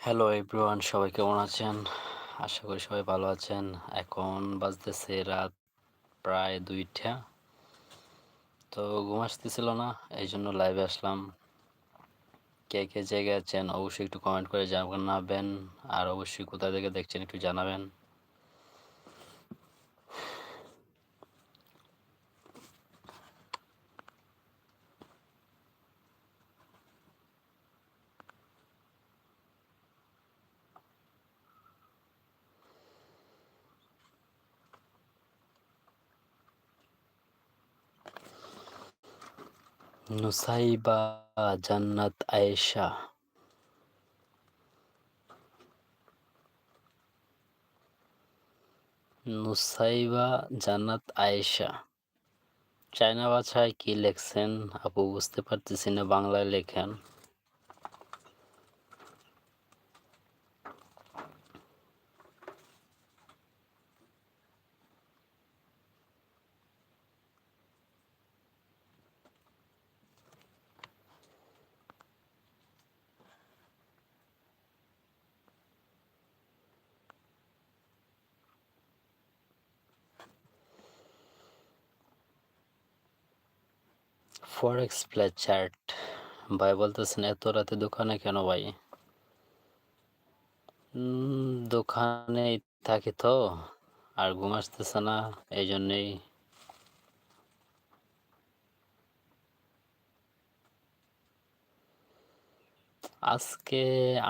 Hello everyone, সবাই কেমন আছেন? আশা করি সবাই ভালো আছেন। এখন বাজতেছে রাত প্রায় ২টা। তো ঘুম আসতেছিল না, এই জন্য লাইভে আসলাম। কে কে জায়গায় আছেন অবশ্যই একটু কমেন্ট করে জানাবেন। আর অবশ্যই কোথা থেকে দেখছেন একটু জানাবেন। নুসাইবা জান্নাত আয়েশা। নুসাইবা জান্নাত আয়েশা। চায়না ভাষায় কি লেখছেন আপু? বুঝতে পারতেছি না, বাংলায় লেখেন। ফরেক্স প্লে চ্যাট। ভাই বলতেছেন এত রাতে দোকানে কেন ভাই? দোকানেই থাকি তো, আর ঘুম আসতেছে না, এই জন্যেই। আজকে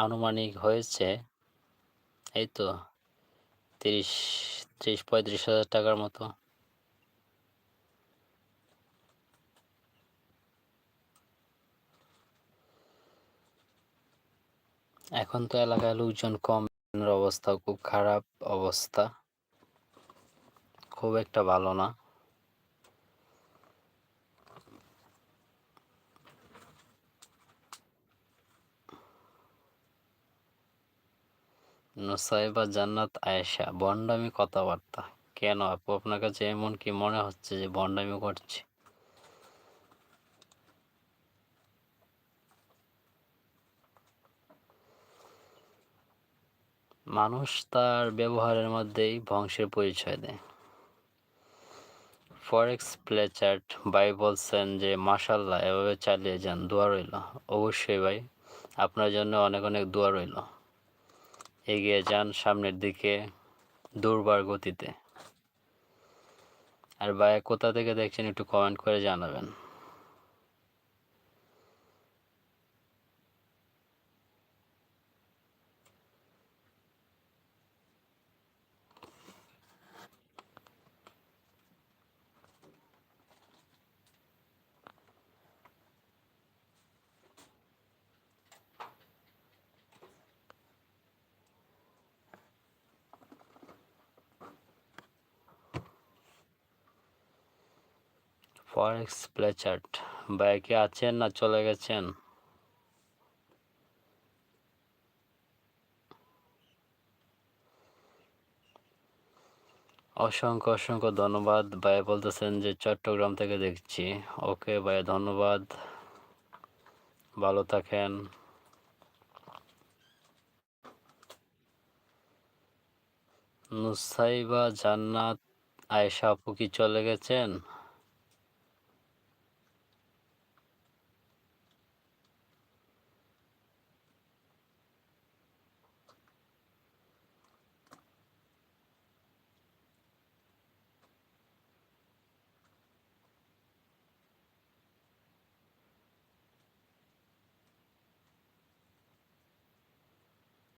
আনুমানিক হয়েছে এই তো ৩০-৩৫ হাজার টাকার মতো। এখন তো এলাকায় লোকজন কম, অবস্থা খুব খারাপ অবস্থা, খুব একটা ভালো না। নুসাইবা জান্নাত আয়েশা, ভণ্ডামি কথাবার্তা কেন আপু? আপনার কাছে এমন কি মনে হচ্ছে যে ভণ্ডামি করছে? মানুষ তার ব্যবহারের মধ্যেই ধ্বংসের পরিচয় দেয়। ফরেক্স প্লে চ্যাট ভাই বলছেন যে মাশাল্লাহ, এভাবে চালিয়ে যান, দোয়া রইল। অবশ্যই ভাই, আপনার জন্য অনেক অনেক দোয়া রইল। এগিয়ে যান সামনের দিকে দুর্বার গতিতে। আর ভাই কোথা থেকে দেখছেন একটু কমেন্ট করে জানাবেন। ফরেক্স প্লে চ্যাট ভাই কি আছেন না চলে গেছেন? অসংখ্য অসংখ্য ধন্যবাদ। ভাই বলতেছেন যে চট্টগ্রাম থেকে দেখছি। ওকে ভাই, ধন্যবাদ, ভালো থাকেন। নুসাইবা জান্নাত আয়েশা আপু কি চলে গেছেন?